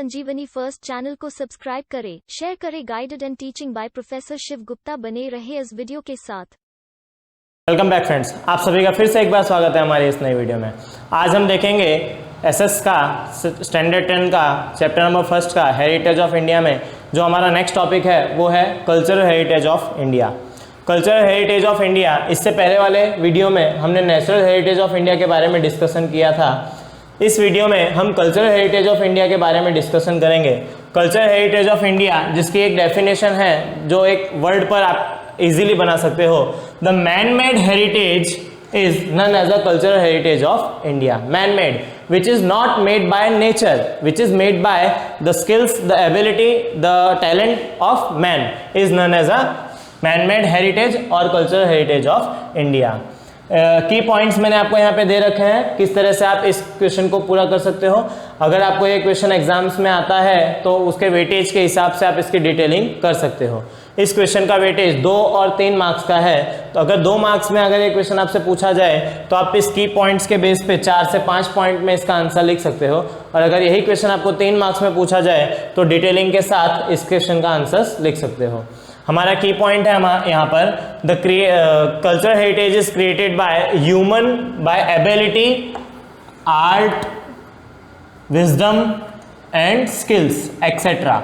संजीवनी first channel को subscribe करें, share करें। Guided and teaching by professor Shiv Gupta बने रहे इस वीडियो के साथ। वेलकम बैक फ्रेंड्स, आप सभी का फिर से एक बार स्वागत है हमारी इस नई वीडियो में। आज हम देखेंगे एसएस का स्टैंडर्ड 10 का चैप्टर नंबर फर्स्ट का हेरिटेज ऑफ इंडिया में जो हमारा नेक्स्ट टॉपिक है वो है cultural heritage of India. Cultural heritage of India, इससे पहले वाले वीडियो में हमने नेचुरल हेरिटेज ऑफ इंडिया के बारे में डिस्कशन किया था। इस वीडियो में हम कल्चरल हेरिटेज ऑफ इंडिया के बारे में डिस्कशन करेंगे। कल्चरल हेरिटेज ऑफ इंडिया जिसकी एक डेफिनेशन है जो एक वर्ड पर आप इजीली बना सकते हो, the man made heritage is none as a cultural heritage of India. Man-made, which is not made by nature, which is made by the skills, the ability, the talent of man, is known as a man-made heritage or cultural heritage of India. की points मैंने आपको यहाँ पे दे रखे हैं, किस तरह से आप इस क्वेश्चन को पूरा कर सकते हो। अगर आपको ये क्वेश्चन एग्जाम्स में आता है तो उसके वेटेज के हिसाब से आप इसकी डिटेलिंग कर सकते हो। इस क्वेश्चन का वेटेज 2 और 3 मार्क्स का है, तो अगर 2 मार्क्स में अगर ये क्वेश्चन आपसे पूछा जाए तो आप इस की पॉइंट्स के बेस पे 4 से 5 पॉइंट में इसका आंसर लिख सकते हो। और अगर यही क्वेश्चन आपको 3 मार्क्स में पूछा जाए तो डिटेलिंग के साथ इस क्वेश्चन का आंसर लिख सकते हो। हमारा की पॉइंट है यहाँ पर, the cultural heritage is created by human by ability, art, wisdom and skills etcetera.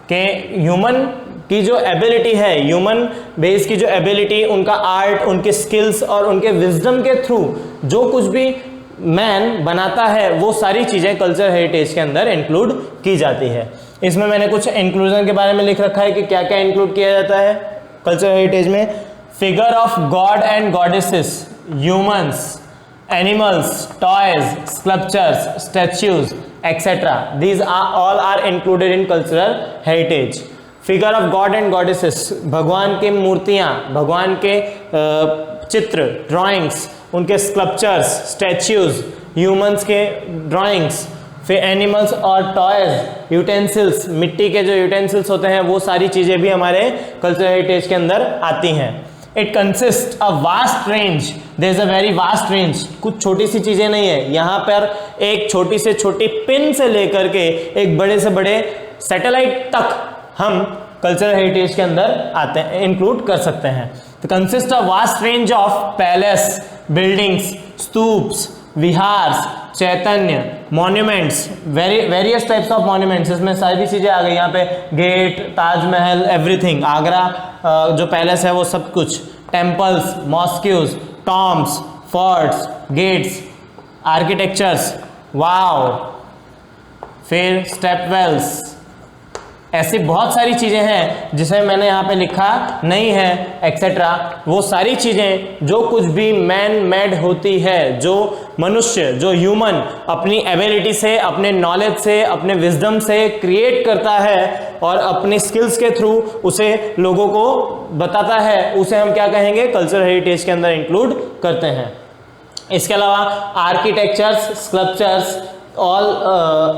के ह्यूमन की जो एबिलिटी है, ह्यूमन बेस की जो एबिलिटी, उनका आर्ट, उनके स्किल्स और उनके विजडम के थ्रू जो कुछ भी मैन बनाता है वो सारी चीज़ें कल्चरल हेरिटेज के अंदर इंक्लूड की जाती है। इसमें मैंने कुछ इंक्लूजन के बारे में लिख रखा है कि क्या क्या इंक्लूड किया जाता है कल्चरल हेरिटेज में। Figure of god and goddesses, humans, animals, toys, sculptures, statues etcetera, these are all are included in cultural heritage. Figure of god and goddesses, भगवान की मूर्तियाँ, भगवान के चित्र, ड्राइंग्स, उनके स्कल्पचर्स, स्टैच्यूज, ह्यूमंस के ड्राइंग्स, फिर एनिमल्स और टॉयज, यूटेंसिल्स, मिट्टी के जो यूटेंसिल्स होते हैं वो सारी चीज़ें भी हमारे कल्चरल हेरिटेज के अंदर आती हैं। It consist a vast range, there is a very vast range. कुछ छोटी सी चीज़ें नहीं है, यहाँ पर एक छोटी से छोटी पिन से लेकर के एक बड़े से बड़े सैटेलाइट तक हम कल्चरल हेरिटेज के अंदर आते हैं, इंक्लूड कर सकते हैं। तो consist of vast range of palace, buildings, stupas, vihars, चैतन्य, monuments, various types of monuments. इसमें सारी चीज़ें आ गई यहाँ पे, गेट, ताजमहल, एवरीथिंग, आगरा जो पैलेस है वो सब कुछ, temples, mosques, tombs, forts, gates, architectures, vav, फिर स्टेपवेल्स, ऐसी बहुत सारी चीज़ें हैं जिसे मैंने यहाँ पे लिखा नहीं है एक्सेट्रा। वो सारी चीज़ें जो कुछ भी मैन मेड होती है, जो मनुष्य, जो ह्यूमन अपनी एबिलिटी से, अपने नॉलेज से, अपने विजडम से क्रिएट करता है और अपने स्किल्स के थ्रू उसे लोगों को बताता है, उसे हम क्या कहेंगे, कल्चरल हेरिटेज के अंदर इंक्लूड करते हैं। इसके अलावा architectures, sculptures all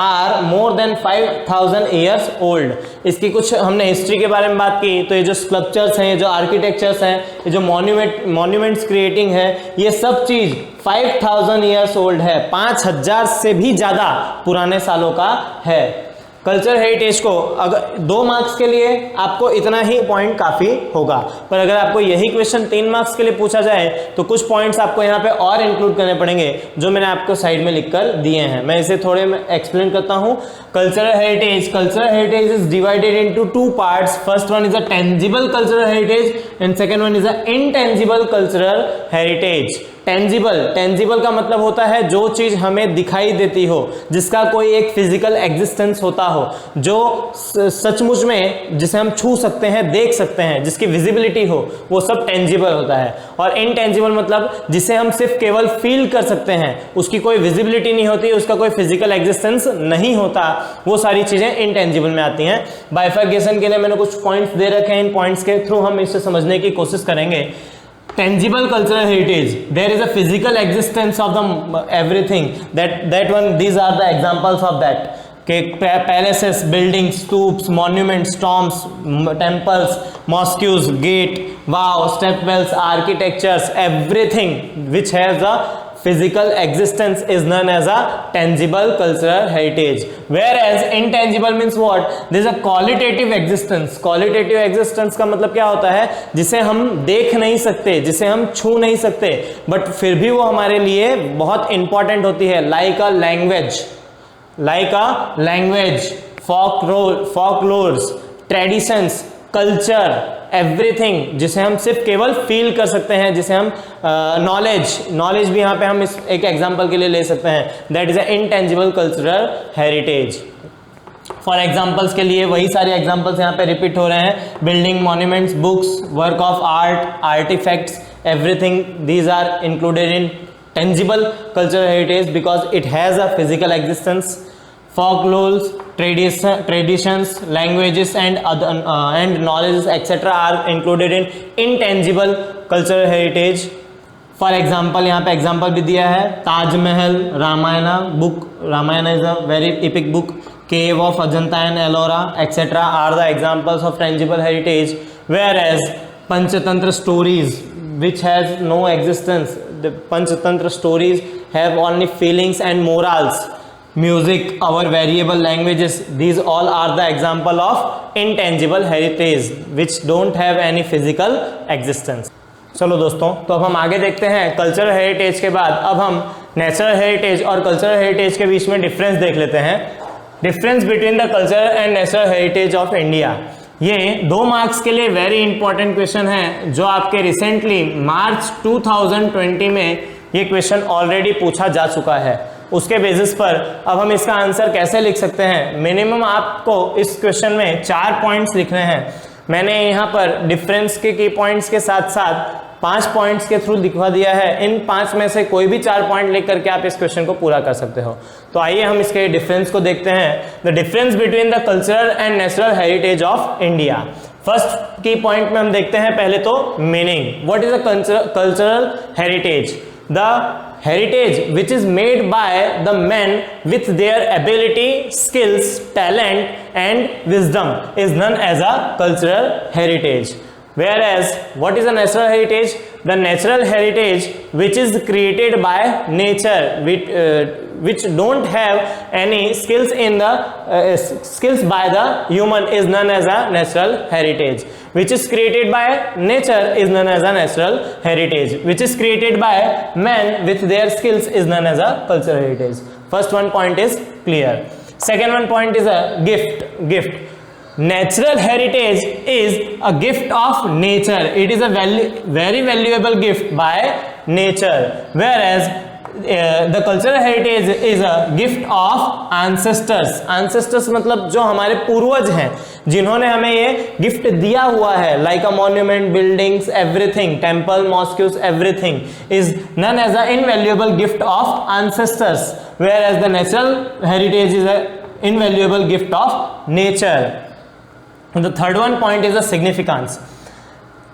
are more than 5000 years old. इसकी कुछ हमने हिस्ट्री के बारे में बात की, तो ये जो स्कल्पचर्स हैं, ये जो आर्किटेक्चर्स हैं, ये जो मॉन्यूमेंट्स क्रिएटिंग है, ये सब चीज़ 5000 ईयर्स ओल्ड है, 5000 से भी ज़्यादा पुराने सालों का है। कल्चरल हेरिटेज को अगर 2 मार्क्स के लिए आपको इतना ही पॉइंट काफ़ी होगा, पर अगर आपको यही क्वेश्चन 3 मार्क्स के लिए पूछा जाए तो कुछ पॉइंट्स आपको यहाँ पे और इंक्लूड करने पड़ेंगे जो मैंने आपको साइड में लिखकर दिए हैं। मैं इसे थोड़े में एक्सप्लेन करता हूँ। Cultural heritage is divided into 2 parts. First one is a tangible cultural heritage and second one is a intangible cultural heritage. Tangible का मतलब होता है जो चीज हमें दिखाई देती हो, जिसका कोई एक फिजिकल एग्जिस्टेंस होता हो, जो सचमुच में जिसे हम छू सकते हैं, देख सकते हैं, जिसकी विजिबिलिटी हो, वो सब टेंजिबल होता है। और इनटेंजिबल मतलब जिसे हम सिर्फ केवल फील कर सकते हैं, उसकी कोई विजिबिलिटी नहीं होती, उसका कोई फिजिकल एग्जिस्टेंस नहीं होता, वो सारी चीजें इनटेंजिबल में आती हैं। बाइफर्केशन के लिए मैंने कुछ पॉइंट्स दे रखे हैं, इन पॉइंट्स के थ्रू हम इसे समझने की कोशिश करेंगे। Tangible cultural heritage, there is a physical existence of the everything, that one, these are the examples of that. Palaces, buildings, stoops, monuments, tombs, temples, mosques, gate, wow, stepwells, architectures, everything which has a physical existence is known as a tangible cultural heritage, whereas intangible means what? There is a qualitative existence. Qualitative existence का मतलब क्या होता है? जिसे हम देख नहीं सकते, जिसे हम छू नहीं सकते, बट फिर भी वो हमारे लिए बहुत इंपॉर्टेंट होती है, like a language, folklores, traditions, culture, everything, जिसे हम सिर्फ केवल फील कर सकते हैं, जिसे हम नॉलेज भी यहाँ पे हम इस एक एग्जांपल के लिए ले सकते हैं, that is a intangible cultural heritage. For examples के लिए वही सारे एग्जांपल्स यहाँ पे रिपीट हो रहे हैं, building, monuments, books, work of art, artifacts, everything these are included in tangible cultural heritage because it has a physical existence. Folklores, traditions, languages and knowledges etc. are included in intangible cultural heritage. For example, यहाँ पे example भी दिया है, Taj Mahal, Ramayana book, Ramayana is a very epic book, cave of Ajanta and Ellora etc. are the examples of tangible heritage, whereas Panchatantra stories which has no existence, the Panchatantra stories have only feelings and morals. Music, our variable languages, these all are the example of intangible heritage which don't have any physical existence. चलो दोस्तों, तो अब हम आगे देखते हैं cultural heritage के बाद अब हम नेचुरल हेरिटेज और कल्चरल हेरिटेज के बीच में डिफरेंस देख लेते हैं। Difference between the cultural and natural heritage of India. ये 2 मार्क्स के लिए वेरी इंपॉर्टेंट क्वेश्चन है जो आपके रिसेंटली मार्च 2020 में ये क्वेश्चन ऑलरेडी पूछा जा चुका है। उसके बेसिस पर अब हम इसका आंसर कैसे लिख सकते हैं? मिनिमम आपको इस क्वेश्चन में 4 पॉइंट्स लिखने हैं। मैंने यहाँ पर डिफरेंस के की पॉइंट्स के साथ साथ 5 पॉइंट्स के थ्रू दिखवा दिया है। इन 5 में से कोई भी 4 पॉइंट लिख करके आप इस क्वेश्चन को पूरा कर सकते हो। तो आइए हम इसके डिफरेंस को देखते हैं। The difference between the cultural and natural heritage of India. First की पॉइंट में हम देखते हैं पहले तो meaning. What is a cultural heritage? The heritage which is made by the men with their ability, skills, talent and wisdom is known as a cultural heritage. Whereas what is a natural heritage? The natural heritage which is created by nature, which don't have any skills in the skills by the human is known as a natural heritage. Which is created by nature is known as a natural heritage. Which is created by men with their skills is known as a cultural heritage. First one point is clear. Second one point is a gift. Natural heritage is a gift of nature. It is a very valuable gift by nature. Whereas the cultural heritage is a gift of ancestors. Ancestors मतलब जो हमारे पूर्वज हैं, जिन्होंने हमें ये gift दिया हुआ है, like a monument, buildings, everything, temple, mosques, everything is known as an invaluable gift of ancestors. Whereas the natural heritage is an invaluable gift of nature. And the third one point is the significance.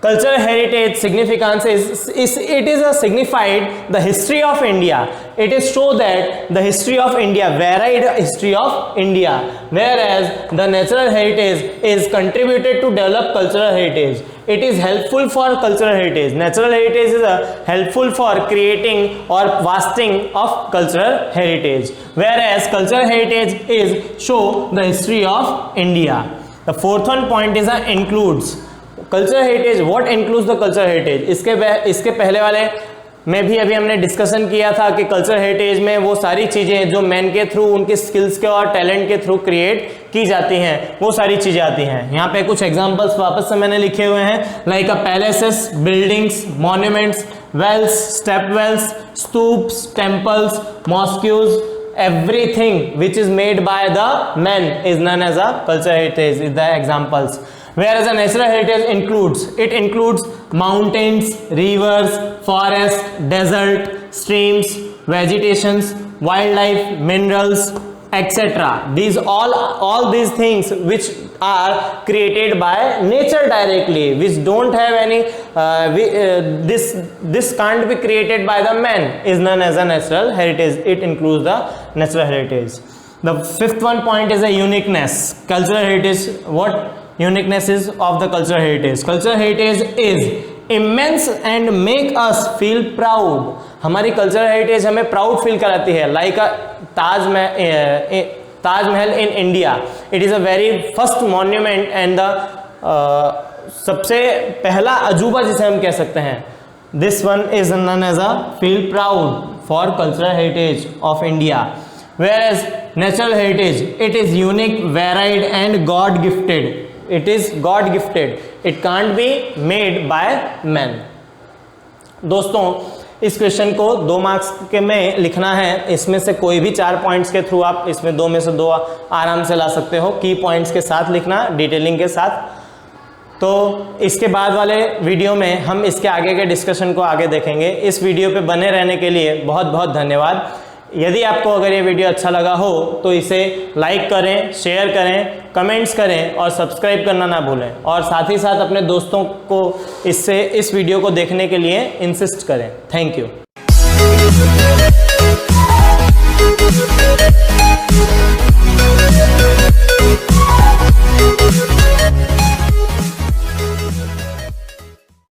Cultural heritage significance is it is a signified the history of India. It is show that the history of India, varied history of India, whereas the natural heritage is contributed to develop cultural heritage. It is helpful for cultural heritage. Natural heritage is helpful for creating or wasting of cultural heritage, whereas cultural heritage is show the history of India. The fourth one point is includes. Cultural heritage, what includes the cultural heritage? इसके पहले वाले में भी अभी हमने discussion किया था कि कल्चरल हेरिटेज में वो सारी चीज़ें जो मैन के थ्रू उनके स्किल्स के और टैलेंट के थ्रू क्रिएट की जाती हैं, वो सारी चीज़ें आती हैं। यहाँ पे कुछ एग्जांपल्स वापस से मैंने लिखे हुए हैं, like a palaces, buildings, monuments, wells, step wells, stupas, temples, mosques, everything which is made by the men is known as a cultural heritage is the examples. Whereas a natural heritage includes mountains, rivers, forest, desert, streams, vegetations, wildlife, minerals, etc. These all these things which are created by nature directly, which don't have any this can't be created by the man is known as a natural heritage. It includes the natural heritage. The fifth one point is a uniqueness. Cultural heritage, what uniqueness is of the cultural heritage? Cultural heritage is immense and make us feel proud. हमारी cultural heritage हमें proud feel कराती है, like Taj Mahal in India, it is a very first monument and the सबसे पहला अजूबा जिसे हम कह सकते हैं. This one is known as a feel proud for cultural heritage of India. Whereas natural heritage, it is unique, varied and God gifted. It is God gifted. It can't be made by man. दोस्तों, इस question को 2 marks के में लिखना है. इसमें से कोई भी 4 पॉइंट्स के थ्रू आप इसमें 2 में से 2 आराम से ला सकते हो. की पॉइंट्स के साथ लिखना, डिटेलिंग के साथ. तो इसके बाद वाले वीडियो में हम इसके आगे के डिस्कशन को आगे देखेंगे. इस वीडियो पे बने रहने के लिए बहुत बहुत धन्यवाद. यदि आपको अगर ये वीडियो अच्छा लगा हो तो इसे लाइक करें, शेयर करें, कमेंट्स करें और सब्सक्राइब करना ना भूलें. और साथ ही साथ अपने दोस्तों को इस वीडियो को देखने के लिए इंसिस्ट करें. Thank you.